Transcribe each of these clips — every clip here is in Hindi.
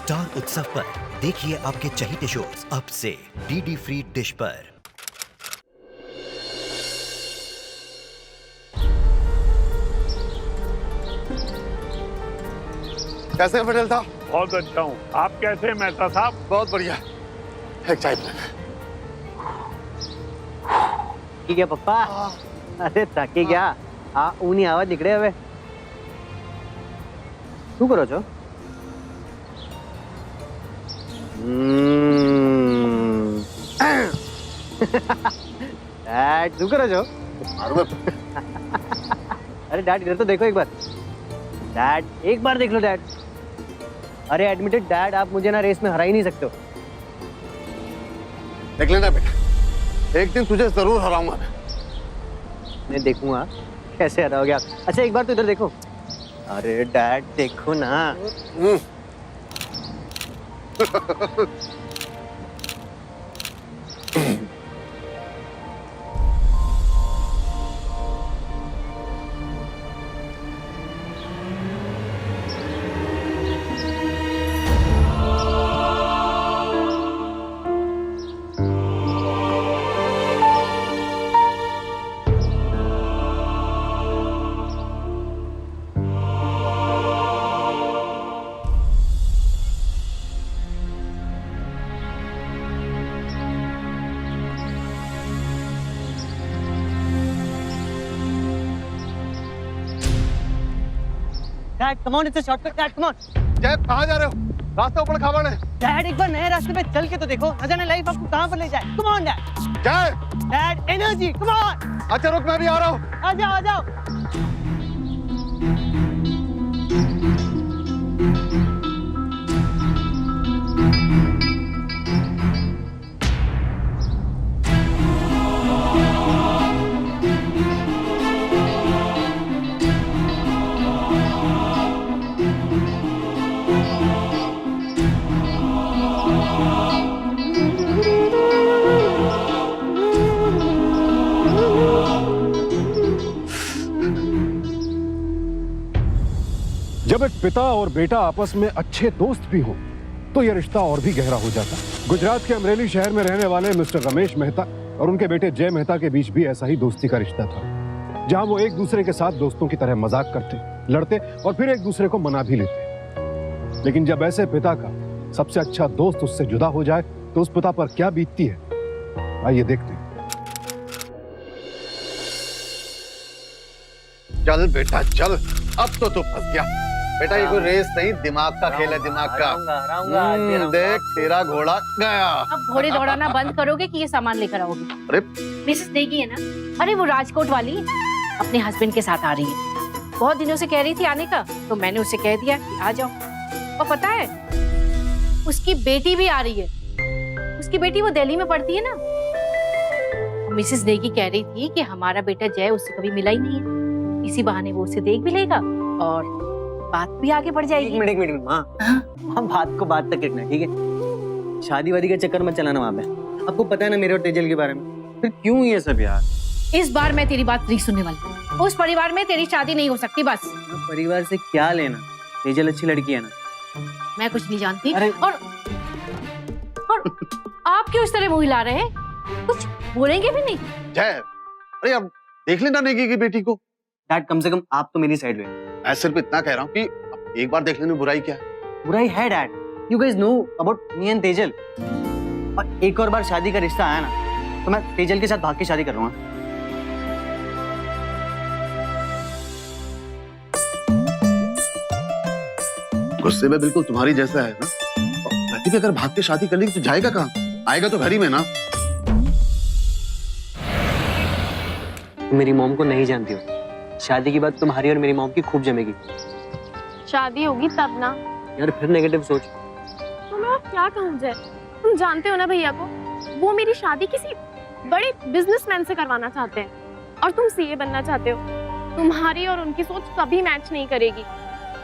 स्टार उत्सव पर देखिए आपके चहीते शोज अब से डीडी फ्री डिश पर। कैसे पटेल साहब? बहुत अच्छा हूँ। आप कैसे मेहता साहब? बहुत बढ़िया। एक चाय पिलाना। ठीक है पप्पा। अरे थके क्या? ऊनी आवाज निकले हवे। શું કરો છો? डैड શું કરો છો? अरे डैड इधर तो देखो एक बार। डैड एक बार देख लो डैड। अरे एडमिटेड डैड, आप मुझे ना रेस में हरा ही नहीं सकते हो। देख लेना बेटा, एक दिन तुझे जरूर हराऊंगा। मैं देखूंगा कैसे हराओगे आप। अच्छा एक बार तो इधर देखो। अरे डैड देखो ना। Dad come on, it's a shortcut. Dad come on. जय, कहाँ जा रहे हो? रास्ता ऊपर खावड़ है। डैड एक बार नए रास्ते पे चल के तो देखो, न जाने लाइफ आपको कहाँ पर ले जाए। Come on dad. जय, डैड एनर्जी, कम ऑन। अच्छा रुक, मैं भी आ रहा हूँ। आ जाओ आ जाओ। जब एक पिता और बेटा आपस में अच्छे दोस्त भी हो तो यह रिश्ता और भी गहरा हो जाता। गुजरात के अमरेली शहर में रहने वाले मिस्टर रमेश मेहता और उनके बेटे जय मेहता के बीच भी ऐसा ही दोस्ती का रिश्ता था, जहां वो एक दूसरे के साथ दोस्तों की तरह मजाक करते, लड़ते और फिर एक दूसरे को मना भी लेते। लेकिन जब ऐसे पिता का सबसे अच्छा दोस्त उससे जुदा हो जाए तो उस पिता पर क्या बीतती है, आइए देखते हैं। चल बेटा चल, अब तो तू फंस गया। बेटा ये कोई रेस नहीं, दिमाग का खेल है, दिमाग का। देख तेरा घोड़ा गया। अब घोड़े दौड़ाना बंद करोगे कि ये सामान लेकर आओगे? अरे मिसेस नेगी है ना, अरे वो राजकोट वाली अपने हस्बैंड के साथ आ रही है। बहुत दिनों से कह रही थी आने का, तो मैंने उससे कह दिया कि आ जाओ। और पता है उसकी बेटी भी आ रही है। उसकी बेटी वो दिल्ली में पढ़ती है ना। मिसेस नेगी कह रही थी कि हमारा बेटा जय उससे कभी मिला ही नहीं है, इसी बहाने वो उसे देख भी लेगा और बात भी आगे बढ़ जाएगी। एक मिनट माँ, बात को बात तक रखना, ठीक है? शादी वादी का चक्कर मत चलाना वहाँ पे। आपको पता है ना मेरे और तेजल के बारे में, फिर क्यों ये सब यार? इस बार मैं तेरी बात नहीं सुनने वाली हूँ। उस परिवार में तेरी शादी नहीं हो सकती बस। परिवार से क्या लेना? तेजल अच्छी लड़की है ना। मैं कुछ नहीं जानती। अरे और आप क्यों इस तरह मुँह हिला रहे हैं? कुछ बोलेंगे भी नहीं? जय, अरे अब देख लेना नेगी की बेटी को। डैड कम से कम आप तो मेरी साइड में। मैं सिर्फ इतना कह रहा हूँ कि एक बार देख लेने में बुराई क्या है? बुराई है dad. You guys know about me and Tejal. और एक और बार शादी का रिश्ता आया ना तो मैं तेजल के साथ भाग के शादी कर लूंगा। गुस्से में बिल्कुल तुम्हारी जैसा है ना। वैसे भी अगर भाग के शादी कर लेगी तो जाएगा कहाँ? आएगा तो घर ही में ना। मेरी मॉम को नहीं जानती हो, शादी की बात तुम्हारी और मेरी मॉम की खूब जमेगी। शादी होगी तब ना। यार फिर नेगेटिव सोच। तो मैं अब क्या कहूँ जय, तुम जानते हो ना भैया को, वो मेरी शादी किसी बड़े बिजनेसमैन से करवाना चाहते हैं और तुम सीए बनना चाहते हो। तुम्हारी और उनकी सोच कभी मैच नहीं करेगी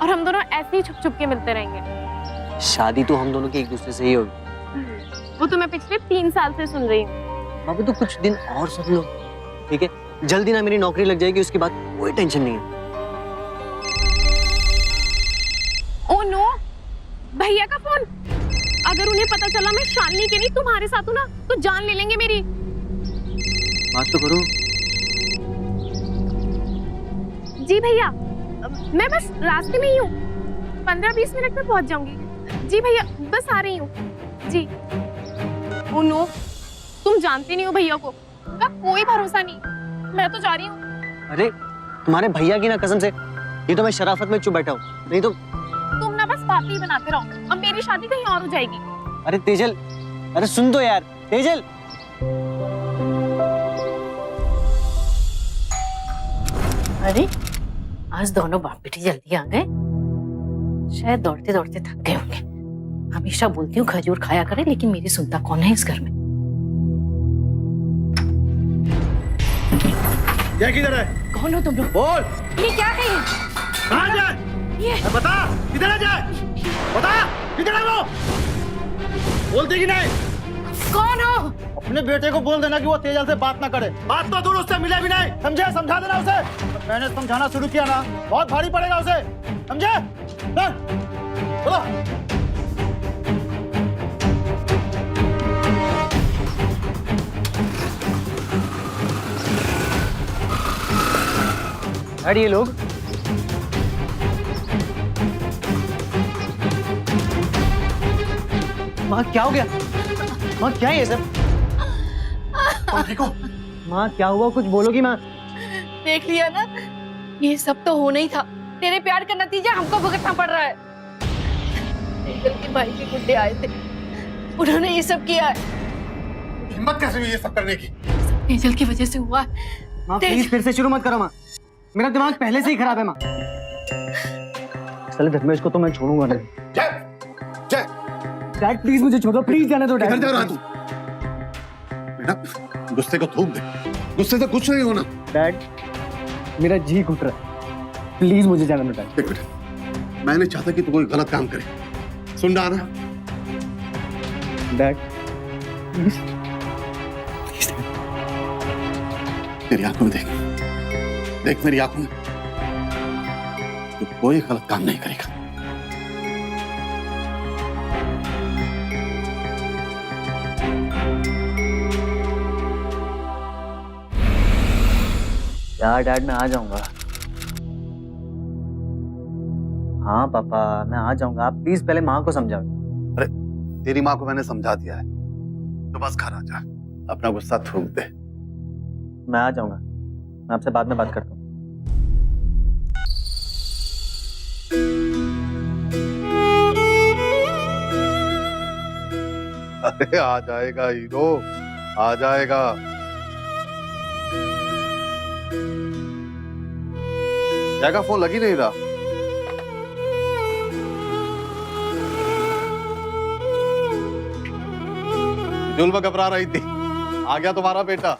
और हम दोनों ऐसे ही छुप छुप के मिलते रहेंगे। शादी तो हम दोनों की एक दूसरे से ही होगी। वो तो मैं पिछले 3 साल से सुन रही हूँ। बाबू तो कुछ दिन और सब लो, ठीक है? जल्दी ना मेरी नौकरी लग जाएगी, उसके बाद कोई टेंशन नहीं है। ओह नो, भैया का फोन फोन। अगर उन्हें पता चला मैं शालिनी के नहीं तुम्हारे साथ हूँ ना तो जान ले लेंगे मेरी। बात तो करो। जी भैया, मैं बस रास्ते में ही हूँ, 15-20 मिनट में पहुंच जाऊंगी। जी भैया, बस आ रही हूँ जी। ओ नो, तुम जानते नहीं हो भैया को, उनका कोई भरोसा नहीं। मैं तो जा रही हूँ। अरे तुम्हारे भैया की ना कसम से, ये तो मैं शराफत में चुप बैठा हूँ, नहीं तो। तुम ना बस बातें ही बनाते रहो, अब मेरी शादी कहीं और हो जाएगी। अरे तेजल, अरे सुन तो यार तेजल। अरे आज दोनों बाप बेटी जल्दी आ गए, शायद दौड़ते दौड़ते थक गए होंगे। हमेशा बोलती हूँ खजूर खाया करे, लेकिन मेरी सुनता कौन है इस घर में। ये किधर है? कौन हो तुम लोग? बोल। ये क्या है? कहाँ जाए? ये बता, किधर है जाए? बता, किधर है वो? बोलती कि नहीं? कौन हो? अपने बेटे को बोल देना कि वो तेजल से बात ना करे। बात तो दूर, उससे मिले भी नहीं, समझे? समझा देना उसे। मैंने समझाना शुरू किया ना, बहुत भारी पड़ेगा उसे, समझे? बोलो। अरे ये लोग माँ क्या हो गया? माँ क्या है ये सब? देखो माँ क्या हुआ, कुछ बोलोगी माँ? देख लिया ना, ये सब तो होना ही था। तेरे प्यार का नतीजा हमको भुगतना पड़ रहा है। तेजल के भाई के गुड्डे आए थे, उन्होंने ये सब किया है। हिम्मत कैसे हुई ये सब करने की? तेजल की वजह से हुआ है। माँ प्लीज फिर से शुरू मत करो माँ, मेरा दिमाग पहले से ही खराब है माँ। चले धर्मेश को तो मैं छोड़ूंगा नहीं। जय जय डैड प्लीज मुझे छोड़ो, प्लीज जाने दो डैड। किधर जा रहा है तू? बेटा गुस्से को थूक दे, गुस्से से कुछ नहीं होना। डैड मेरा जी घुट रहा है, प्लीज मुझे जाने दो डैड। देख बेटा, मैं नहीं चाहता कि तू कोई गलत काम करे, सुन रहा ना? Dad please. तेरी आंखों में देख, देख मेरी आंखों में, तू कोई गलत काम नहीं करेगा। यार डैड मैं आ जाऊंगा। हाँ पापा मैं आ जाऊंगा, आप प्लीज पहले माँ को समझाओ। अरे तेरी माँ को मैंने समझा दिया है, तो बस घर आ जा, अपना गुस्सा थूक दे। मैं आ जाऊंगा, मैं आपसे बाद में बात करता हूँ। अरे आ जाएगा हीरो, आ जाएगा। जय का फोन लग ही नहीं रहा। जुल्म घबरा रही थी, आ गया तुम्हारा बेटा।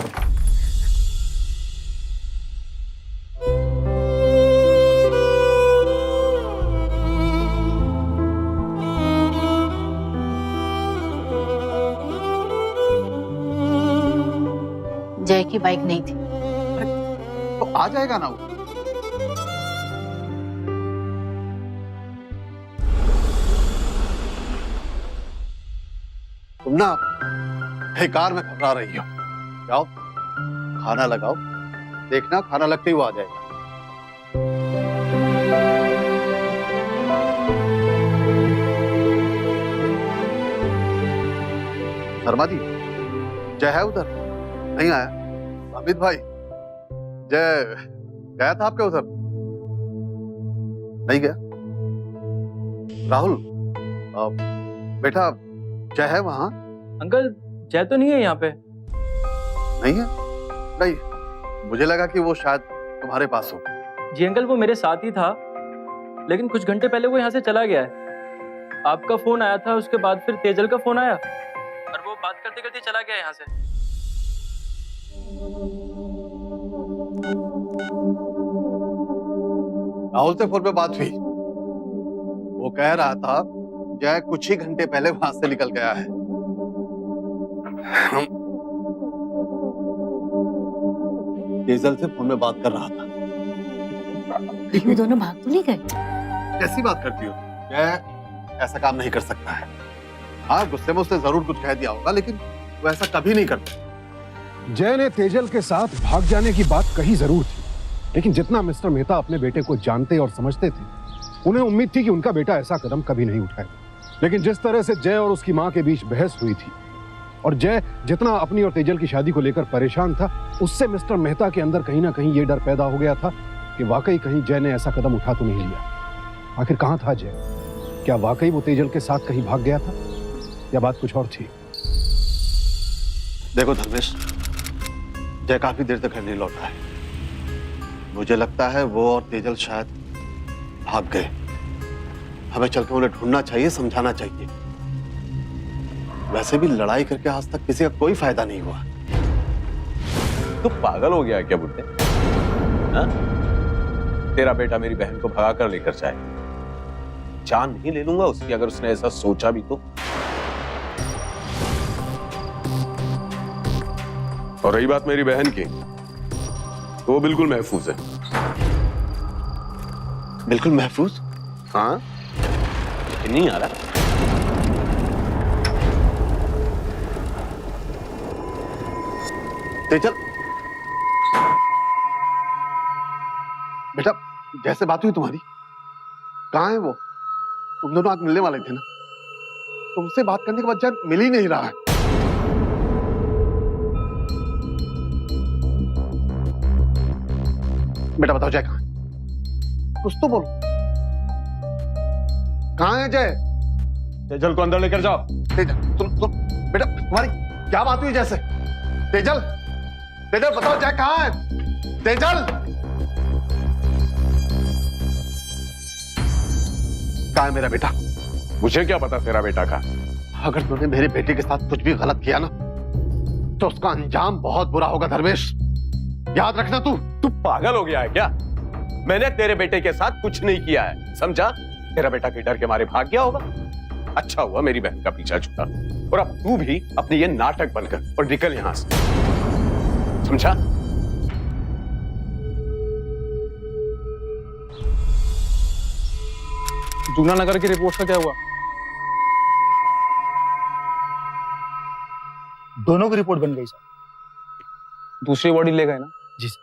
जय की बाइक नहीं थी। तो आ जाएगा ना वो। तुम ना बेकार में घबरा रही हो, जाओ खाना लगाओ, देखना खाना लगते ही वो आ जाएगा। शर्मा जी, जय है उधर? नहीं आया? अमित भाई, जय गया था आपके उधर? नहीं गया? राहुल बेटा जय है वहां? अंकल जय तो नहीं है यहाँ पे। नहीं है? नहीं, मुझे लगा कि वो शायद तुम्हारे पास हो। जी अंकल वो मेरे साथ ही था, लेकिन कुछ घंटे पहले वो यहाँ से चला गया है। आपका फोन आया था, उसके बाद फिर तेजल का फोन आया और वो बात करते करते चला गया यहाँ से। राहुल से फोन पे बात हुई, वो कह रहा था जय कुछ ही घंटे पहले वहां से निकल गया है। तेजल से फोन में बात कर रहा था। ये दोनों भाग तो नहीं गए? कैसी बात करती हो? जय ऐसा काम नहीं कर सकता है। हाँ, गुस्से में उसने जरूर कुछ कह दिया होगा, लेकिन वो ऐसा कभी नहीं करता। जय ने तेजल के साथ भाग जाने की बात कही जरूर थी, लेकिन जितना मिस्टर मेहता अपने बेटे को जानते और समझते थे, उन्हें उम्मीद थी कि उनका बेटा ऐसा कदम कभी नहीं उठाएगा। लेकिन जिस तरह से जय और उसकी मां के बीच बहस हुई थी, और जय जितना अपनी और तेजल की शादी को लेकर परेशान था, उससे मिस्टर मेहता के अंदर कहीं ना कहीं ये डर पैदा हो गया था कि वाकई कहीं जय ने ऐसा कदम उठा तो नहीं लिया। आखिर कहां था जय? क्या वाकई वो तेजल के साथ कहीं भाग गया था, या बात कुछ और थी? देखो धर्मेश, जय काफी देर तक घर नहीं लौटा है। मुझे लगता है वो और तेजल शायद भाग गए। हमें चलकर उन्हें ढूंढना चाहिए, समझाना चाहिए। वैसे भी लड़ाई करके आज तक किसी का कोई फायदा नहीं हुआ। तू पागल हो गया है क्या बुड्ढे? हाँ? तेरा बेटा मेरी बहन को भगा कर लेकर जाए, जान नहीं ले लूंगा उसकी अगर उसने ऐसा सोचा भी तो। और रही बात मेरी बहन की, तो वो बिल्कुल महफूज है। बिल्कुल महफूज? हाँ, नहीं आ रहा। तेजल, बेटा जैसे बात हुई तुम्हारी, कहाँ है वो? उन दोनों आज मिलने वाले थे ना, तुमसे बात करने के बाद जब मिल ही नहीं रहा है। बेटा बताओ जय कहाँ है? कुछ तो बोलो, कहाँ है जय? तेजल को अंदर लेकर जाओ। तेजल, तुम बेटा, तुम्हारी क्या बात हुई जैसे? तेजल, तेजल बताओ जय कहाँ है? तेजल, कहाँ है मेरा बेटा? मुझे क्या पता तेरा बेटा का? अगर तूने मेरे बेटे के साथ कुछ भी गलत किया ना, तो उसका अंजाम बहुत बुरा होगा धर्मेश, याद रखना। तू पागल हो गया है क्या? मैंने तेरे बेटे के साथ कुछ नहीं किया है, समझा? तेरा बेटा के डर के मारे भाग गया होगा। अच्छा हुआ मेरी बहन का पीछा छूटा, और अब तू भी अपनी ये नाटक बनकर और निकल यहां से, समझा? जूना नगर की रिपोर्ट का क्या हुआ? दोनों की रिपोर्ट बन गई सर। दूसरी बॉडी ले गए ना? जी सर।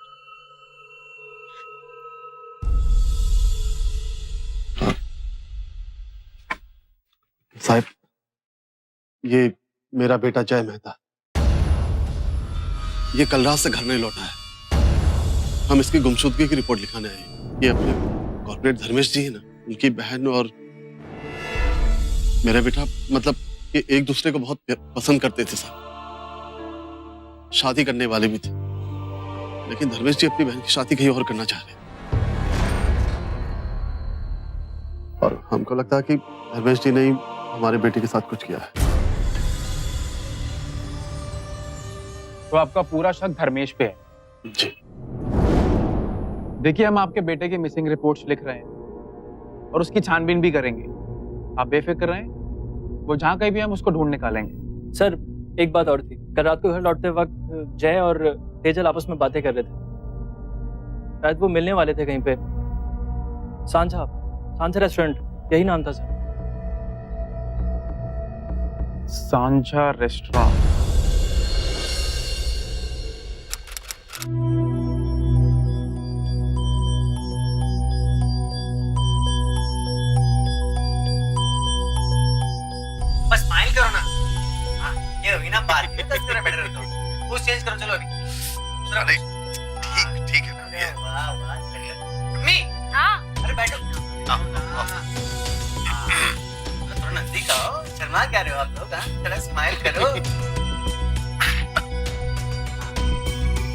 साहब, ये मेरा बेटा जय मेहता, ये कल रात से घर नहीं लौटा है। हम इसकी गुमशुदगी की रिपोर्ट लिखाने आए हैं। ये अपने कॉर्पोरेट धर्मेश जी है ना, उनकी बहन और मेरा बेटा, मतलब ये एक दूसरे को बहुत पसंद करते थे साहब, शादी करने वाले भी थे, लेकिन धर्मेश जी अपनी बहन की शादी कहीं और करना चाह रहे हैं। और हमको लगता है कि धर्मेश जी ने ही हमारे बेटे के साथ कुछ किया है। तो आपका पूरा शक धर्मेश पे है? जी। देखिए, हम आपके बेटे की मिसिंग रिपोर्ट्स लिख रहे हैं और उसकी छानबीन भी करेंगे। आप बेफिक्र रहें, वो जहां कहीं भी हम उसको ढूंढ निकालेंगे। सर एक बात और थी, कल रात को घर लौटते वक्त जय और तेजल आपस में बातें कर रहे थे। शायद वो मिलने वाले थे कहीं पे। सांझा रेस्टोरेंट, यही नाम था सर। सांझा रेस्टोरेंट। बस स्माइल करो ना। हाँ, ये होगी ना बात, बेटर रहता हूँ। पोज चेंज करो, चलो अभी। ठीक है ना ये। वाह वाह। मम्मी, हाँ अरे बैठो। थोड़ा नजदीक आओ, शर्मा क्या रहे हो आप लोग? हाँ, थोड़ा स्माइल करो।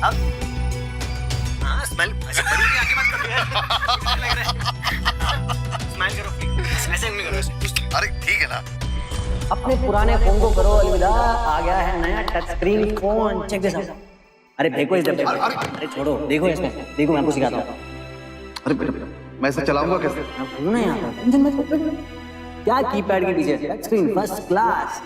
अब हाँ, स्माइल ऐसे बड़ी आगे मत करो यार। स्माइल करो प्लीज, ऐसे नहीं करो। अरे ठीक है ना। अपने पुराने फोन को करो अलविदा, आ गया है नया touch screen phone. Check this out. अरे देखो इस डब्बे में। अरे छोड़ो, देखो इसमें, देखो मैं आपको सिखाता हूँ। अरे मैं इसे चलाऊंगा कैसे? ना यहाँ पर टेंशन मत लो। क्या कीपैड के पीछे touch screen first class.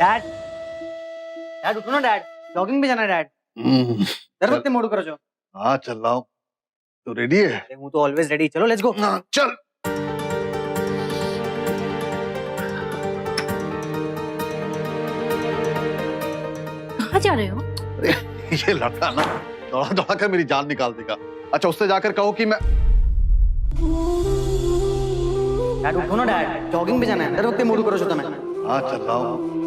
Dad dad उठो ना डैड, जॉगिंग पे जाना है डैड। डर वक्त मोड़ करो जो। हाँ चल रहा हूँ। तो रेडी है? अरे हूँ तो ऑलवेज रेडी, चलो लेट्स गो। चल। कहाँ जा रहे हो? अरे ये लड़का ना दौड़ा दौड़ा कर मेरी जान निकाल देगा। अच्छा उससे जाकर कहो कि मैं डैड उठो ना डैड, जॉगिंग पे जाना है, डर वक्त मोड़ करो जो तुम्हें। हाँ चल रहा हूँ।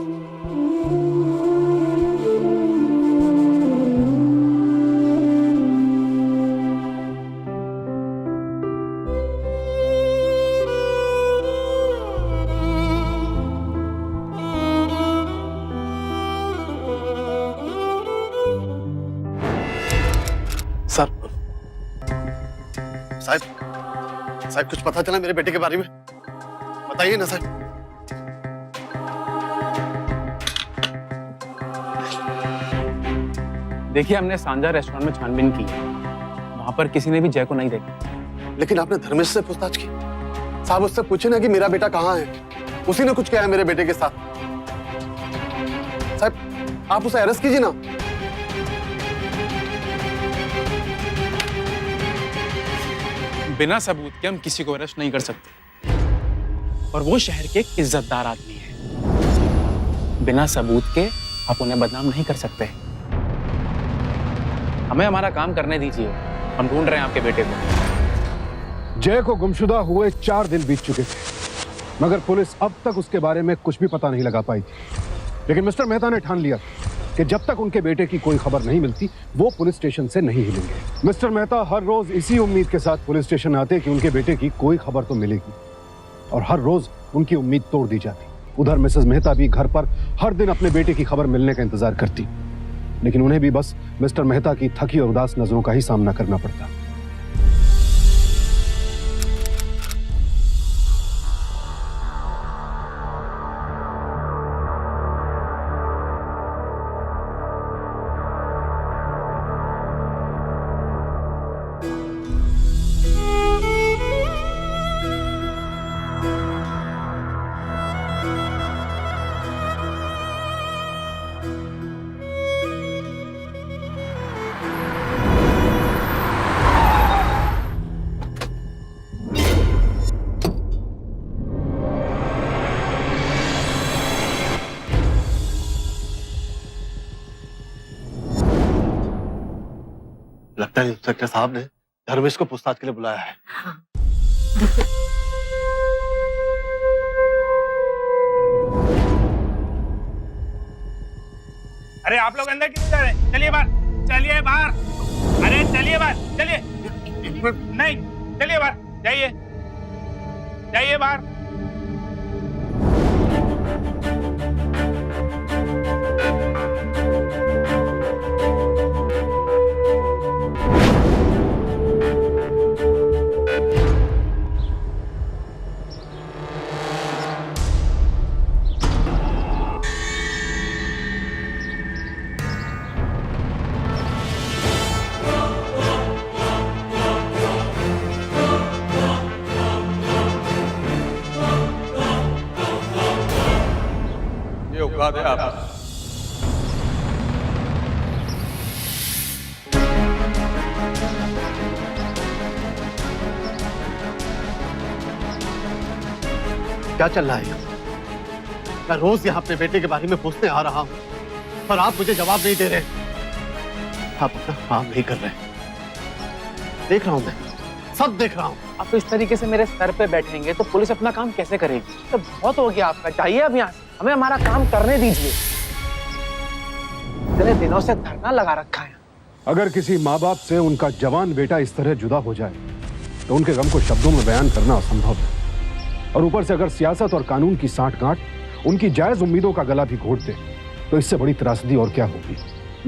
सर साहब कुछ पता चला मेरे बेटे के बारे में? बताइए ना सर। देखिए, हमने सांझा रेस्टोरेंट में छानबीन की, वहां पर किसी ने भी जय को नहीं देखा। लेकिन आपने धर्मेश से पूछताछ की? साहब उससे पूछे ना कि मेरा बेटा कहाँ है, उसी ने कुछ किया है मेरे बेटे के साथ। साहब आप उसे अरेस्ट कीजिए ना। बिना सबूत के हम किसी को अरेस्ट नहीं कर सकते, और वो शहर के एक इज्जतदार आदमी है। बिना सबूत के आप उन्हें बदनाम नहीं कर सकते। हमें हमारा काम करने दीजिए, हम ढूंढ रहे हैं आपके बेटे को। जय को गुमशुदा हुए 4 दिन बीत चुके थे, मगर पुलिस अब तक उसके बारे में कुछ भी पता नहीं लगा पाई थी। लेकिन मिस्टर मेहता ने ठान लिया कि जब तक उनके बेटे की कोई खबर नहीं मिलती वो पुलिस स्टेशन से नहीं हिलेंगे। मिस्टर मेहता हर रोज इसी उम्मीद के साथ पुलिस स्टेशन आते कि उनके बेटे की कोई खबर तो मिलेगी, और हर रोज उनकी उम्मीद तोड़ दी जाती। उधर मिसेस मेहता भी घर पर हर दिन अपने बेटे की खबर मिलने का इंतजार करती, लेकिन उन्हें भी बस मिस्टर मेहता की थकी और उदास नजरों का ही सामना करना पड़ता। लगता है इंस्पेक्टर साहब ने धर्मेश को पूछताछ के लिए बुलाया है। अरे आप लोग अंदर क्यों जा रहे हैं? चलिए बाहर, चलिए बाहर। अरे चलिए बाहर, चलिए। नहीं, चलिए बाहर, जाइए, जाइए बाहर। औकात है आप। क्या चल रहा है यहाँ? मैं रोज यहाँ अपने बेटे के बारे में पूछने आ रहा हूँ, पर आप मुझे जवाब नहीं दे रहे। आप अपना काम नहीं कर रहे। देख रहा हूँ मैं, सब देख रहा हूँ। आप इस तरीके से मेरे सर पे बैठेंगे तो पुलिस अपना काम कैसे करेगी? तो बहुत हो गया आपका, चाहिए अब यहाँ से। हमें हमारा काम करने दीजिए। इतने दिनों से धरना लगा रखा है। अगर किसी माँ बाप से उनका जवान बेटा इस तरह जुदा हो जाए तो उनके गम को शब्दों में बयान करना असंभव है। और ऊपर से अगर सियासत और कानून की सांठ-गांठ उनकी जायज उम्मीदों का गला भी घोट दे तो इससे बड़ी त्रासदी और क्या होगी।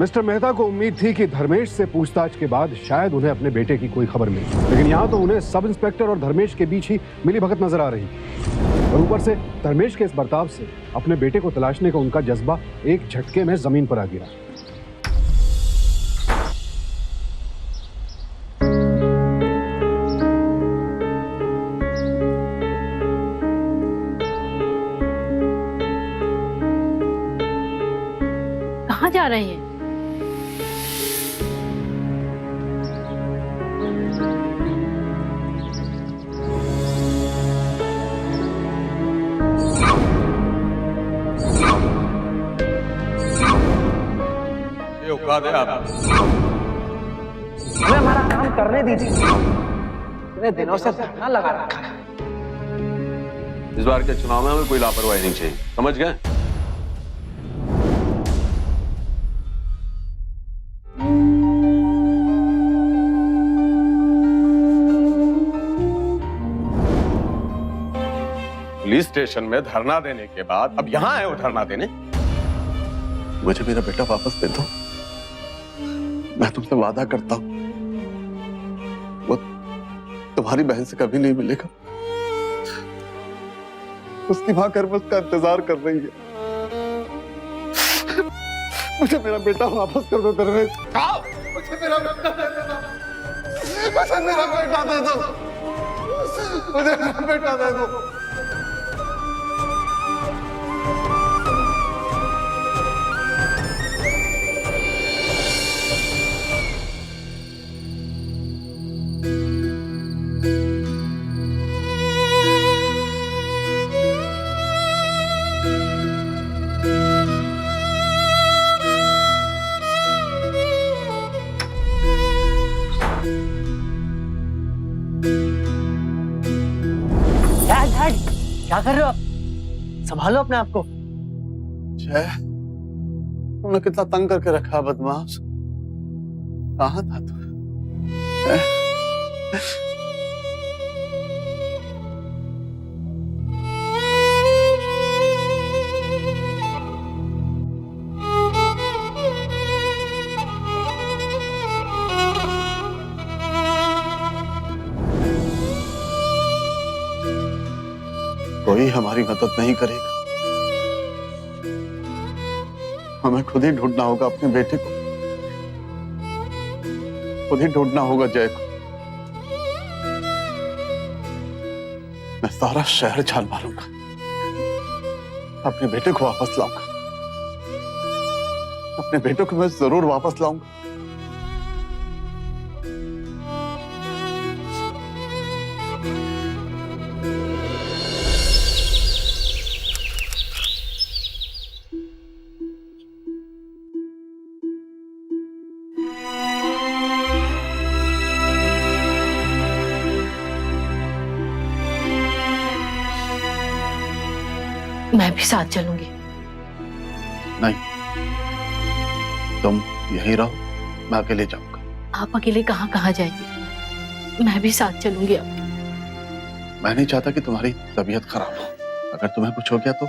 मिस्टर मेहता को उम्मीद थी कि धर्मेश से पूछताछ के बाद शायद उन्हें अपने बेटे की कोई खबर मिले, लेकिन यहाँ तो उन्हें सब इंस्पेक्टर और धर्मेश के बीच ही मिलीभगत नजर आ रही। और ऊपर से धर्मेश के इस बर्ताव से अपने बेटे को तलाशने का उनका जज्बा एक झटके में जमीन पर आ गिरा। कहाँ जा रहे हैं? ये औकात है आप? हमें हमारा काम करने दीजिए। इतने दिनों से धरना लगा रखा है। इस बार के चुनाव में हमें कोई लापरवाही नहीं चाहिए, समझ गए? पुलिस स्टेशन में धरना देने के बाद अब यहां आए हो धरना देने? मुझे मेरा बेटा वापस दे दो। मैं तुमसे वादा करता हूं वो तुम्हारी बहन से कभी नहीं मिलेगा। उसकी मां घर में उसका इंतजार कर रही है। मुझे मेरा बेटा वापस कर दो दरवेश। मुझे मेरा बेटा दे दो। मुझे मेरा बेटा दे दो। मुझे मेरा बेटा दे दो। क्या कर रहे हो आप? संभालो अपने आप को। जय, तुमने कितना तंग करके रखा बदमाश। कहाँ था तू? कोई हमारी मदद नहीं करेगा। हमें खुद ही ढूंढना होगा अपने बेटे को। खुद ही ढूंढना होगा जय को। मैं सारा शहर छान मारूंगा, अपने बेटे को वापस लाऊंगा। अपने बेटे को मैं जरूर वापस लाऊंगा। मैं भी साथ चलूंगी। नहीं, तुम यहीं रहो, मैं अकेले जाऊंगा। आप अकेले कहाँ कहाँ जाएंगे? मैं भी साथ चलूंगी आपके। मैं नहीं चाहता कि तुम्हारी तबीयत खराब हो। अगर तुम्हें कुछ हो गया तो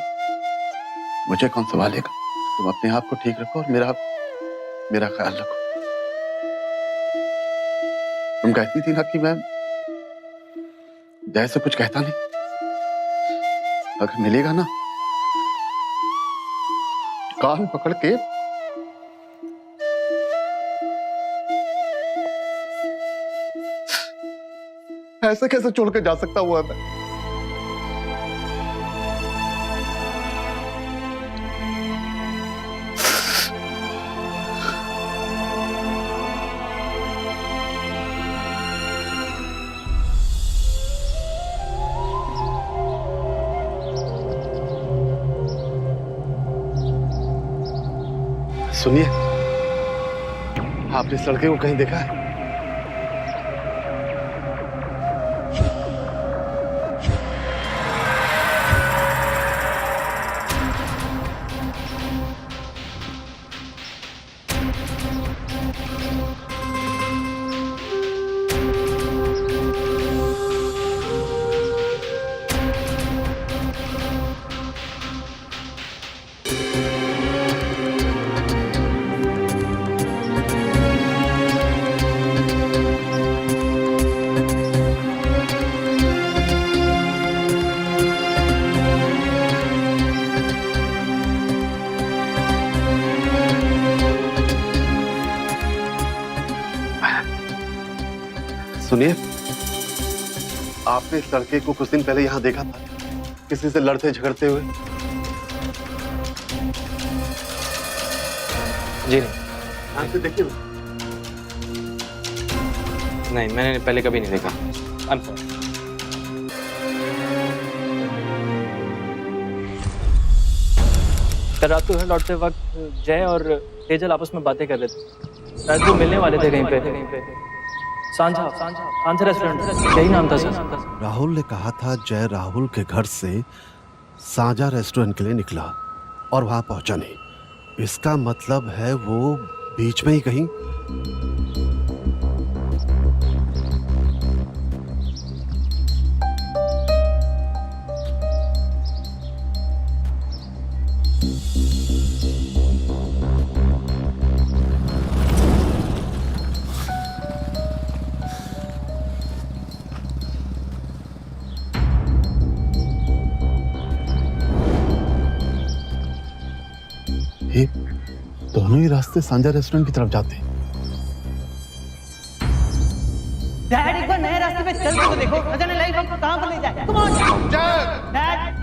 मुझे कौन संभालेगा? तुम अपने आप को ठीक रखो और मेरा ख्याल रखो। तुम कहती थी ना कि मैं जय से कुछ कहता नहीं। अगर मिलेगा ना, कान पकड़ के ऐसे कैसे छोड़ के जा सकता हुआ मैं? सुनिए, आपने इस लड़के को कहीं देखा है? सुनिए, आपने इस लड़के को कुछ दिन पहले यहां देखा था, किसी से लड़ते झगड़ते हुए। जी नहीं। आंख से देखिए। नहीं, मैंने पहले कभी नहीं देखा। I'm sorry। कल रात को घर लौटते वक्त जय और तेजल आपस में बातें कर रहे थे। शायद वो मिलने वाले थे कहीं पे। सांझा रेस्टोरेंट, यही नाम था सर। राहुल ने कहा था जय राहुल के घर से सांझा रेस्टोरेंट के लिए निकला और वहां पहुंचा नहीं। इसका मतलब है वो बीच में ही कहीं। ये दोनों ही रास्ते सांझा रेस्टोरेंट की तरफ जाते हैं। डैड एक बार नए रास्ते पे चल के तो देखो, न जाने लाइफ हमको कहां पर ले जाए। Come on dad.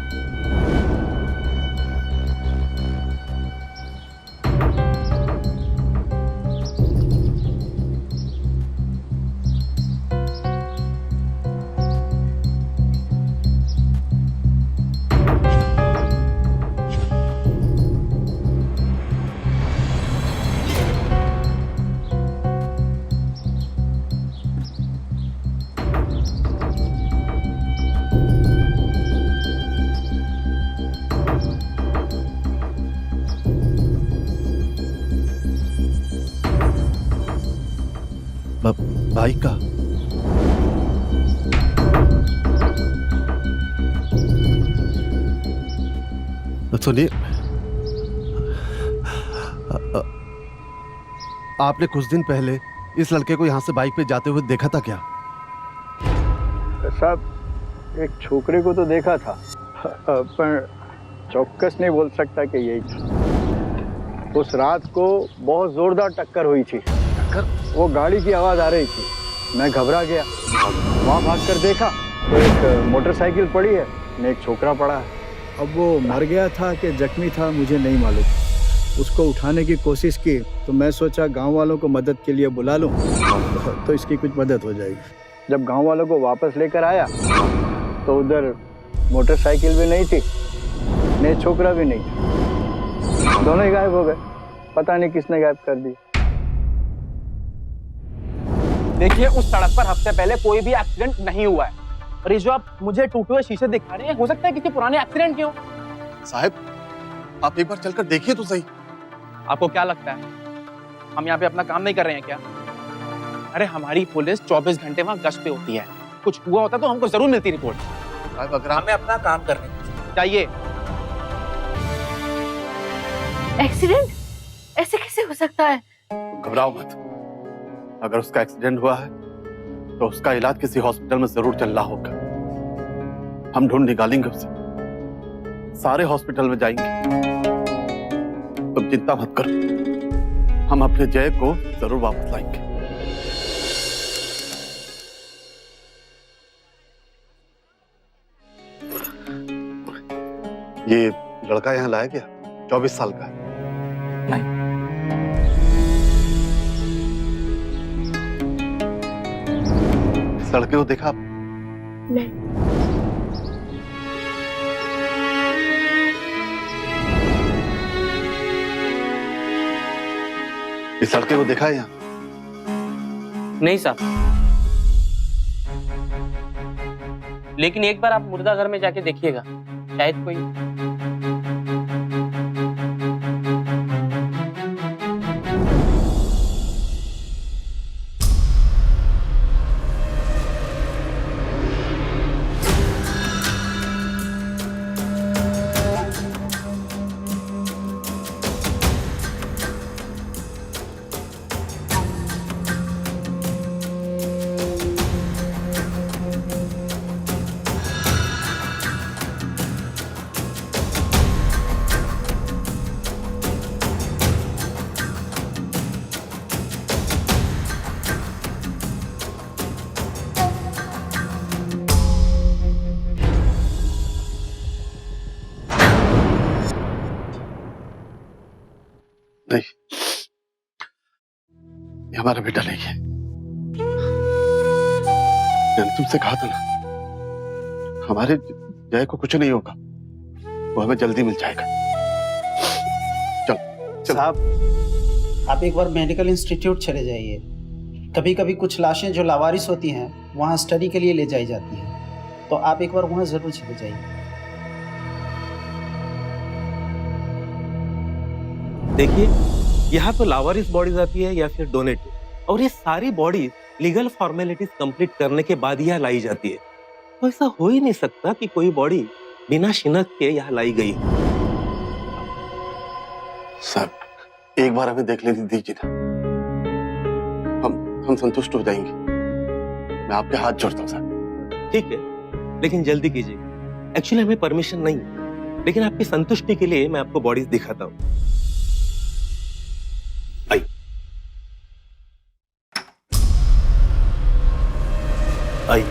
बाइक का सुनिए, आपने कुछ दिन पहले इस लड़के को यहाँ से बाइक पे जाते हुए देखा था क्या? साहब एक छोकरे को तो देखा था, पर चौकस नहीं बोल सकता कि यही था। उस रात को बहुत जोरदार टक्कर हुई थी। वो गाड़ी की आवाज़ आ रही थी, मैं घबरा गया। वहाँ भागकर देखा तो एक मोटरसाइकिल पड़ी है, में एक छोकरा पड़ा है। अब वो मर गया था कि जख्मी था मुझे नहीं मालूम। उसको उठाने की कोशिश की तो मैं सोचा गांव वालों को मदद के लिए बुला लूं तो इसकी कुछ मदद हो जाएगी। जब गांव वालों को वापस लेकर आया तो उधर मोटरसाइकिल भी नहीं थी, ने छोकरा भी नहीं था, दोनों ही गायब हो गए। पता नहीं किसने गायब कर दी। देखिए उस सड़क पर हफ्ते पहले कोई भी एक्सीडेंट नहीं हुआ है, और ये जो आप मुझे टूटे हुए शीशे दिखा रहे हैं, हो सकता है किसी पुराने एक्सीडेंट के हो। साहब आप एक बार चलकर देखिए तो सही। आपको क्या लगता है हम यहाँ पे अपना काम नहीं कर रहे हैं क्या? अरे हमारी पुलिस 24 घंटे वहाँ गश्त पे होती है, कुछ हुआ होता तो हमको जरूर मिलती रिपोर्ट। साहब अगर हमें अपना काम करने चाहिए। एक्सीडेंट ऐसे कैसे हो सकता है? घबराओ मत, अगर उसका एक्सीडेंट हुआ है तो उसका इलाज किसी हॉस्पिटल में जरूर चल रहा होगा। हम ढूंढ निकालेंगे उसे, सारे हॉस्पिटल में जाएंगे। तुम चिंता मत करो, हम अपने जय को जरूर वापस लाएंगे। ये लड़का यहाँ लाया गया, 24 साल का है। इस लड़के को देखा? नहीं। इस लड़के को देखा है यहाँ? नहीं साहब, लेकिन एक बार आप मुर्दा घर में जाके देखिएगा, शायद कोई। नहीं, ये हमारा बेटा नहीं है। मैंने तुमसे कहा था ना, हमारे जय को कुछ नहीं होगा, वो हमें जल्दी मिल जाएगा। चल साहब, आप एक बार मेडिकल इंस्टीट्यूट चले जाइए। कभी कभी कुछ लाशें जो लावारिस होती हैं वहाँ स्टडी के लिए ले जाई जाती हैं, तो आप एक बार वहाँ जरूर चले जाइए। देखिए, यहाँ तो लावारिस बॉडीज आती है या फिर डोनेटिव, और ये सारी बॉडीज लीगल फॉर्मेलिटीज कंप्लीट करने के बाद यहाँ लाई जाती है। तो ऐसा हो ही नहीं सकता कि कोई बॉडी बिना शिनख्त के यहाँ लाई गई हो। साहब, एक बार हमें देख लेने दीजिए ना, हम संतुष्ट हो जाएंगे। मैं आपके हाथ जोड़ता हूँ साहब। ठीक है, लेकिन जल्दी कीजिए। एक्चुअली हमें परमिशन नहीं है, लेकिन आपकी संतुष्टि के लिए मैं आपको बॉडीज दिखाता हूँ। आई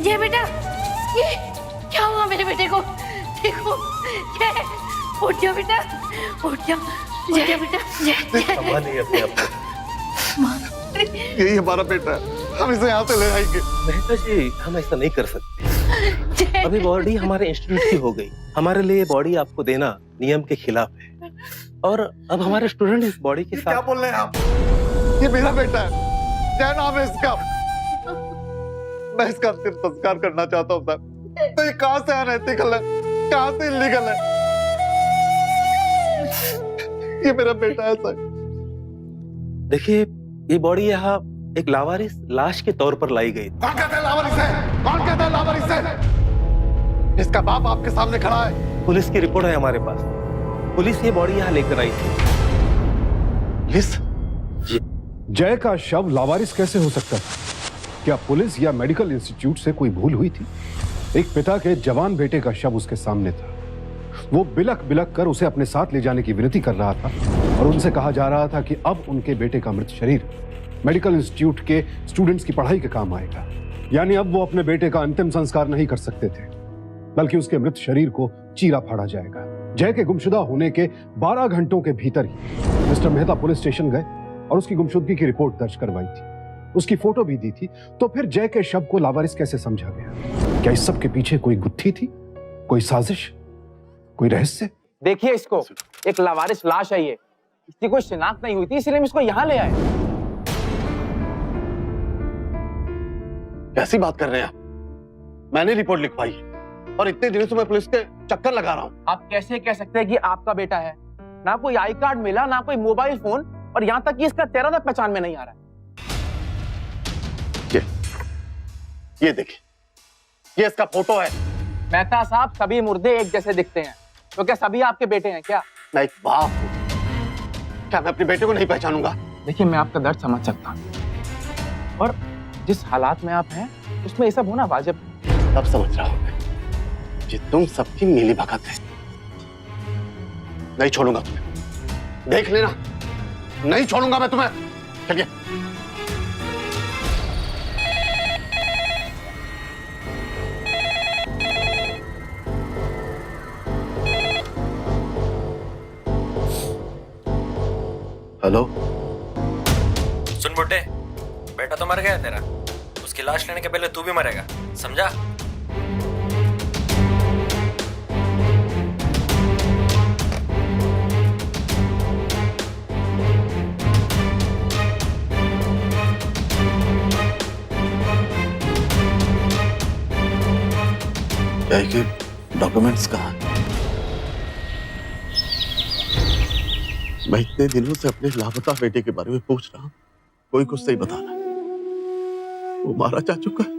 जय बेटा, ये क्या हुआ मेरे बेटे को? देखो, जय उठ जाओ बेटा, उठ जाओ बेटा। संभाल नहीं अपने आप को। यही हमारा बेटा है, हम इसे यहाँ से ले आएंगे। मेहता जी, हम ऐसा नहीं कर सकते। अभी बॉडी हमारे इंस्टीट्यूट की हो गई, हमारे लिए बॉडी आपको देना नियम के खिलाफ है, और अब हमारे स्टूडेंट इस बॉडी के साथ। क्या बोल रहे हैं आप? ये मेरा बेटा है, क्या नाम है इसका? मैं इसका अंतिम संस्कार करना चाहता हूँ साहब। तो ये कहाँ से अनएथिकल है, कहाँ से इलीगल है? ये मेरा बेटा है सर। देखिए, ये बॉडी यहाँ एक लावारिस लाश के तौर पर लाई गई। कौन कहता है लावारिस है? कौन कहता है लावारिस है? इसका बाप आपके सामने खड़ा है। पुलिस की रिपोर्ट है हमारे पास। पुलिस ये बॉडी यहाँ लेकर आई थी। पुलिस? जय का शव लावारिस कैसे हो सकता था? क्या पुलिस या मेडिकल इंस्टीट्यूट से कोई भूल हुई थी? एक पिता के जवान बेटे का शव उसके सामने था। वो बिलक बिलक कर उसे अपने साथ ले जाने की विनती कर रहा था, और उनसे कहा जा रहा था कि अब उनके बेटे का मृत शरीर मेडिकल इंस्टीट्यूट के स्टूडेंट्स की पढ़ाई के काम आएगा। यानी अब वो अपने बेटे का अंतिम संस्कार नहीं कर सकते थे, बल्कि उसके मृत शरीर को चीरा फाड़ा जाएगा। जय के गुमशुदा होने के 12 घंटों के भीतर ही मिस्टर मेहता पुलिस स्टेशन गए और उसकी गुमशुदगी की रिपोर्ट दर्ज करवाई थी। उसकी फोटो भी दी थी। तो फिर जय के शव को लावारिस कैसे समझा गया? क्या इस सब के पीछे कोई गुत्थी थी, कोई साजिश, कोई रहस्य? देखिए इसको, एक लावारिस लाश है ये, इसकी कोई शिनाख्त नहीं हुई थी, इसलिए हम इसको यहाँ ले आए। कैसी बात कर रहे हैं आप? मैंने रिपोर्ट लिखवाई है और इतने दिनों से मैं पुलिस के चक्कर लगा रहा हूँ। आप कैसे कह सकते हैं कि आपका बेटा है? ना कोई आई कार्ड मिला, ना कोई मोबाइल फोन, और यहाँ तक कि इसका चेहरा तक पहचान में नहीं आ रहा है। ये देखिए, ये इसका फोटो है। मेहता साहब, सभी मुर्दे एक जैसे दिखते हैं, तो क्या सभी आपके बेटे हैं क्या? मैं एक बाप हूँ, क्या मैं अपने बेटे को नहीं पहचानूंगा? देखिए, मैं आपका दर्द समझ सकता हूँ, और जिस हालात में आप हैं उसमें ये सब होना वाजिब है। तब समझ रहा हूँ कि तुम सबकी मिली भगत है। नहीं छोड़ूंगा तुम्हें, देख लेना, नहीं छोड़ूंगा मैं तुम्हें। चलिए। हेलो, सुन बुड्ढे, बेटा तो मर गया तेरा, उसकी लाश लेने के पहले तू भी मरेगा, समझा? के डॉक्यूमेंट्स कहाँ हैं? मैं इतने दिनों से अपने लापता बेटे के बारे में पूछ रहा हूँ, कोई कुछ नहीं बता रहा। वो मारा जा चुका है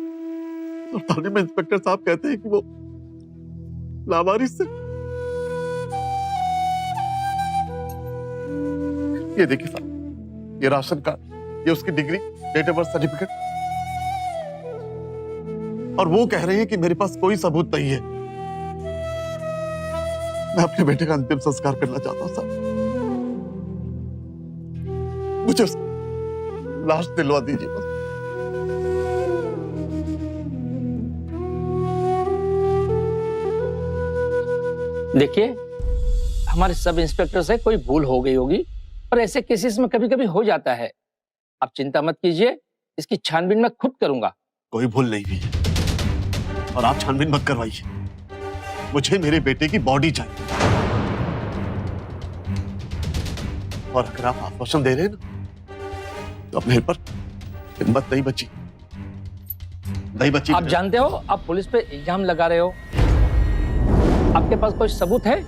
और थाने में इंस्पेक्टर साहब कहते हैं कि वो लावारिस से। ये देखिए साहब, ये राशन कार्ड, ये उसकी degree, date of birth certificate, और वो कह रहे हैं कि मेरे पास कोई सबूत नहीं है। मैं अपने बेटे का अंतिम संस्कार करना चाहता हूं साहब, मुझे लाश दिलवा दीजिए बस। देखिए, हमारे सब इंस्पेक्टर से कोई भूल हो गई होगी, और ऐसे केसेस में कभी कभी हो जाता है। आप चिंता मत कीजिए, इसकी छानबीन मैं खुद करूंगा। कोई भूल नहीं हुई है और आप छानबीन मत करवाइए। मुझे मेरे बेटे की बॉडी चाहिए, और अगर आप आश्वासन दे रहे हैं ना, तो अब मेरे पर हिम्मत नहीं बची, नहीं बची। आप जानते हो, आप पुलिस पे इल्जाम लगा रहे हो। आपके पास कोई सबूत है?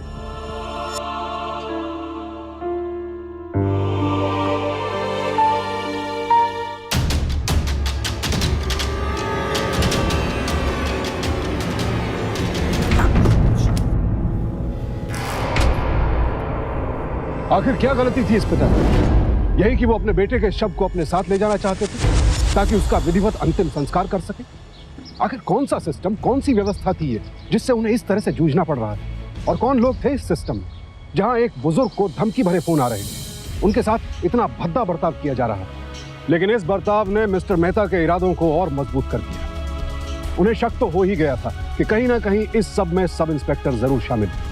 आखिर क्या गलती थी इस पिता की? यही कि वो अपने बेटे के शव को अपने साथ ले जाना चाहते थे ताकि उसका विधिवत अंतिम संस्कार कर सके। आखिर कौन सा सिस्टम, कौन सी व्यवस्था थी ये जिससे उन्हें इस तरह से जूझना पड़ रहा है? और कौन लोग थे इस सिस्टम में जहां एक बुजुर्ग को धमकी भरे फोन आ रहे थे, उनके साथ इतना भद्दा बर्ताव किया जा रहा है? लेकिन इस बर्ताव ने मिस्टर मेहता के इरादों को और मजबूत कर दिया। उन्हें शक तो हो ही गया था कि कहीं ना कहीं इस सब में सब इंस्पेक्टर जरूर शामिल है,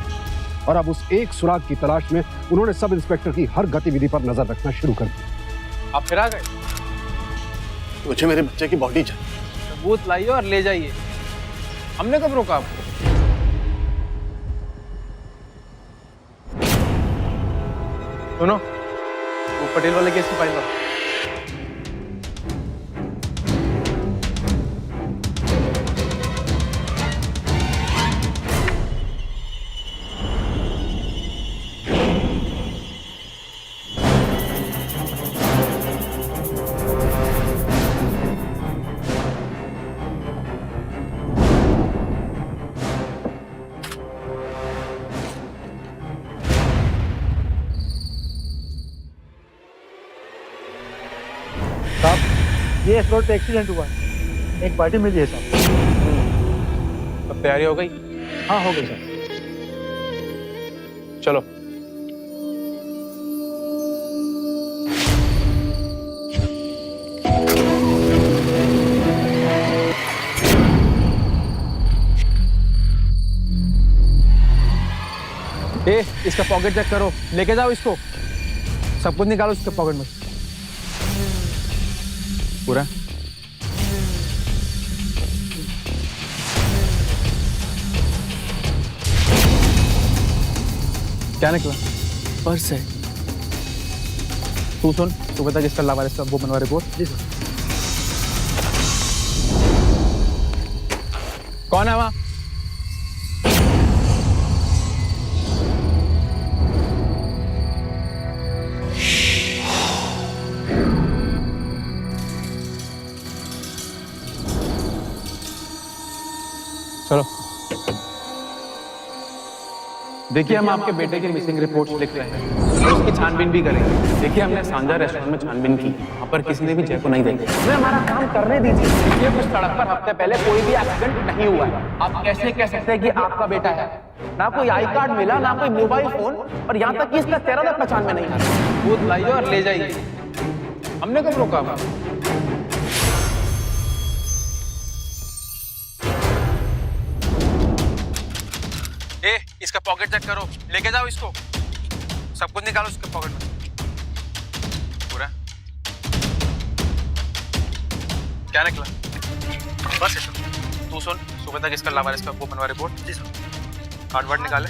और अब उस एक सुराग की तलाश में उन्होंने सब इंस्पेक्टर की हर गतिविधि पर नजर रखना शुरू कर दिया। आप फिर आ गए? मुझे मेरे बच्चे की बॉडी चाहिए। सबूत लाइए और ले जाइए। हमने कब रोका आपको? सुनो, वो पटेल वाले केस की फाइल लाओ। ये इस रोड पे एक्सीडेंट हुआ है, एक पार्टी मिली है साहब। अब तैयारी हो गई? हाँ हो गई सर। चलो। इसका पॉकेट चेक करो, लेके जाओ इसको, सब कुछ निकालो इसके पॉकेट में पूरा। क्या निकला? पर्स है। तू सुन, तू बता किसका लावारिस था, वो बनवा रिपोर्ट। जी सर। कौन है वहां? चलो। देखिए, हम आपके बेटे की मिसिंग रिपोर्ट्स लिख रहे हैं, उसकी छानबीन भी करेंगे। देखिए, हमने सांझा रेस्टोरेंट में छानबीन की, वहाँ पर किसी ने भी जय को नहीं देखा। हमें हमारा काम करने दीजिए। देखिए, कुछ सड़क पर हफ्ते पहले कोई भी एक्सीडेंट नहीं हुआ है। आप कैसे कह सकते हैं कि आपका बेटा है? ना कोई आई कार्ड मिला, ना कोई मोबाइल फोन, और यहाँ तक कि इसका चेहरा तक पहचान में नहीं आ रहा। दूध लाइए और ले जाइए। हमने कब रोका आपको? इसका पॉकेट चेक करो, लेके जाओ इसको, सब कुछ निकालो इसके पॉकेट में पूरा। क्या निकला? बस है। तू सुन, सुबह तक इसका लावारिस का वो बनवा रिपोर्ट। जी सर। कार्ड वार्ड निकाले।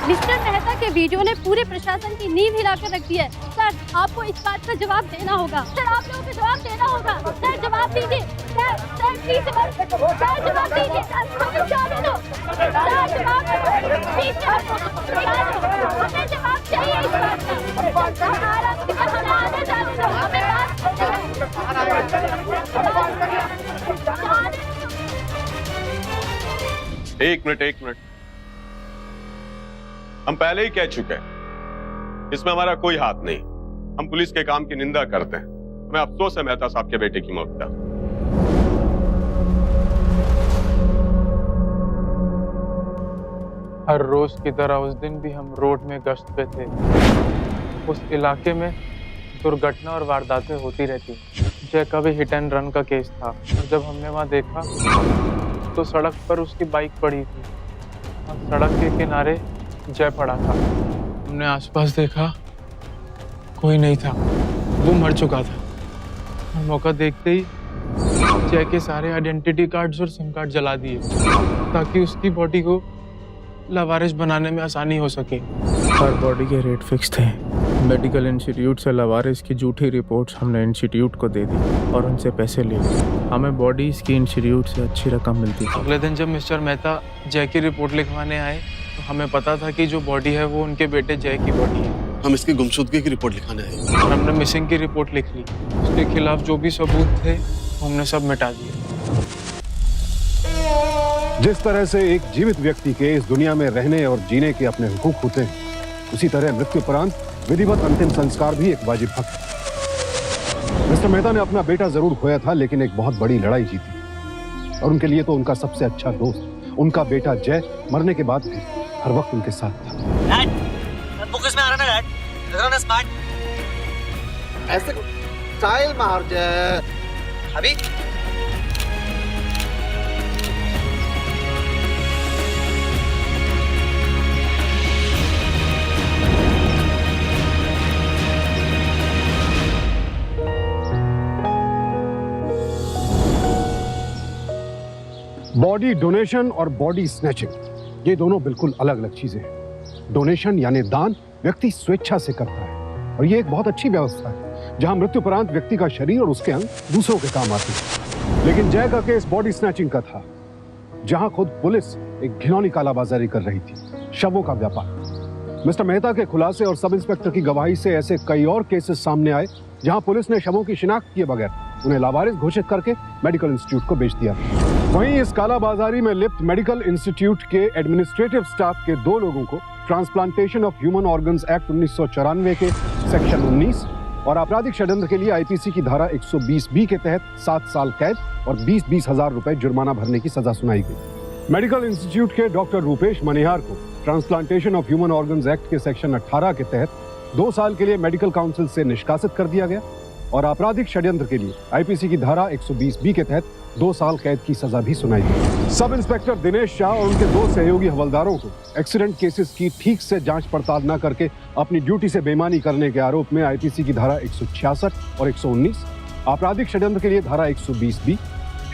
मिस्टर मेहता के वीडियो ने पूरे प्रशासन की नींव हिलाकर रख दी है। सर, आपको इस बात का जवाब देना होगा। सर, आप लोगों को जवाब देना होगा। सर, जवाब दीजिए। सर, प्लीज सर, जवाब दीजिए। हमें जाने दो। सर, जवाब प्लीज हमें जवाब चाहिए इस बात का। हमें आने जाने दो। हमें एक मिनट। हम पहले ही कह चुके हैं, इसमें हमारा कोई हाथ नहीं। हम पुलिस के काम की निंदा करते हैं। हमें अफसोस है मेहता साहब के बेटे की मौत का। हर रोज की तरह उस दिन भी हम रोड में गश्त पे थे। उस इलाके में दुर्घटना और वारदातें होती रहती। जय का भी हिट एंड रन का केस था और जब हमने वहां देखा तो सड़क पर उसकी बाइक पड़ी थी और सड़क के किनारे जय पड़ा था। हमने आसपास देखा, कोई नहीं था, वो मर चुका था। और मौका देखते ही जय के सारे आइडेंटिटी कार्ड्स और सिम कार्ड जला दिए ताकि उसकी बॉडी को लावारिस बनाने में आसानी हो सके। हर बॉडी के रेट फिक्स थे। मेडिकल इंस्टीट्यूट से लावारिस की झूठी रिपोर्ट्स हमने इंस्टीट्यूट को दे दी और उनसे पैसे ले लिए। हमें बॉडीज की इंस्टीट्यूट से अच्छी रकम मिलती थी। अगले दिन जब मिस्टर मेहता जय की रिपोर्ट लिखवाने आए तो हमें पता था कि जो बॉडी है वो उनके बेटे जय की बॉडी है। हम इसकी गुमशुदगी की रिपोर्ट लिखाने आए और हमने मिसिंग की रिपोर्ट लिख ली। उसके खिलाफ जो भी सबूत थे हमने सब मिटा दिए। जिस तरह से एक जीवित व्यक्ति के इस दुनिया में रहने और जीने के अपने हुकूक होते हैं, उसी तरह मृत्यु उपरांत विधिवत अंतिम संस्कार भी एक वाजिब हक है। मिस्टर मेहता ने अपना बेटा जरूर खोया था, लेकिन एक बहुत बड़ी लड़ाई जीती और उनके लिए तो उनका सबसे अच्छा दोस्त, उनका बेटा जय, मरने के बाद भी हर वक्त उनके साथ था। फोकस में आ रहा ना डैड, लग रहा ना स्मार्ट। ऐसे स्टाइल मार जय। अभी बॉडी डोनेशन और बॉडी स्नैचिंग, ये दोनों बिल्कुल अलग अलग चीजें हैं। डोनेशन यानी दान व्यक्ति स्वेच्छा से करता है और ये एक बहुत अच्छी व्यवस्था है जहां मृत्युपरांत व्यक्ति का शरीर और उसके अंग दूसरों के काम आते हैं। लेकिन जय का केस बॉडी स्नैचिंग का था, जहां खुद पुलिस एक घिनौनी कालाबाजारी कर रही थी, शवों का व्यापार। मिस्टर मेहता के खुलासे और सब इंस्पेक्टर की गवाही से ऐसे कई और केसेस सामने आए जहां पुलिस ने शवों की शिनाख्त किए बगैर उन्हें लावारिस घोषित करके मेडिकल इंस्टीट्यूट को बेच दिया। वहीं इस कालाबाजारी में लिप्त मेडिकल इंस्टीट्यूट के एडमिनिस्ट्रेटिव स्टाफ के 2 लोगों को transplantation of human organs act 1994 के सेक्शन 19 और आपराधिक षड्यंत्र के लिए आईपीसी की धारा 120B के तहत 7 साल कैद और 20-20 हजार रुपए जुर्माना भरने की सजा सुनाई गई। मेडिकल इंस्टीट्यूट के डॉक्टर रूपेश मनिहार को transplantation of human organs act के सेक्शन 18 के तहत 2 साल के लिए मेडिकल काउंसिल से निष्कासित कर दिया गया और आपराधिक षड्यंत्र के लिए आईपीसी की धारा 120B के तहत 2 साल कैद की सजा भी सुनाई गई। सब इंस्पेक्टर दिनेश शाह और उनके 2 सहयोगी हवलदारों को एक्सीडेंट केसेस की ठीक से जांच पड़ताल न करके अपनी ड्यूटी से बेईमानी करने के आरोप में आईपीसी की धारा 166 और 119, आपराधिक षड्यंत्र के लिए धारा 120B,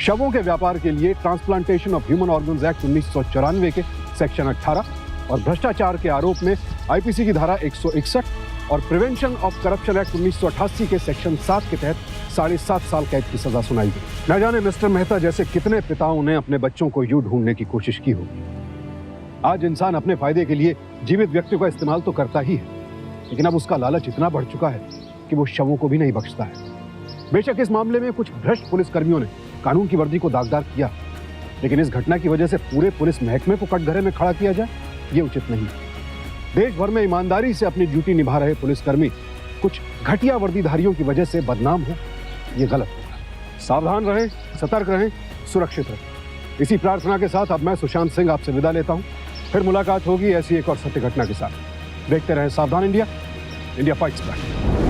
शवों के व्यापार के लिए transplantation of human organs act 1994 के सेक्शन 18 और भ्रष्टाचार के आरोप में आईपीसी की धारा 161 और प्रिवेंशन ऑफ करप्शन एक्ट 1988 के सेक्शन 7 के तहत 7.5 साल कैद की सजा सुनाई गई। न जाने मिस्टर मेहता जैसे कितने पिताओं ने अपने बच्चों को यूं ढूंढने की कोशिश की होगी। आज इंसान अपने फायदे के लिए जीवित व्यक्ति का इस्तेमाल तो करता ही है, लेकिन अब उसका लालच इतना बढ़ चुका है कि वो शवों को भी नहीं बख्शता है। बेशक इस मामले में कुछ भ्रष्ट पुलिसकर्मियों ने कानून की वर्दी को दागदार किया, लेकिन इस घटना की वजह से पूरे पुलिस महकमे को कटघरे में खड़ा किया जाए, ये उचित नहीं। देश भर में ईमानदारी से अपनी ड्यूटी निभा रहे पुलिसकर्मी कुछ घटिया वर्दीधारियों की वजह से बदनाम हो, ये गलत होगा। सावधान रहें, सतर्क रहें, सुरक्षित रहें। इसी प्रार्थना के साथ अब मैं सुशांत सिंह आपसे विदा लेता हूं। फिर मुलाकात होगी ऐसी एक और सत्य घटना के साथ। देखते रहें सावधान इंडिया, इंडिया फाइट्स बैक।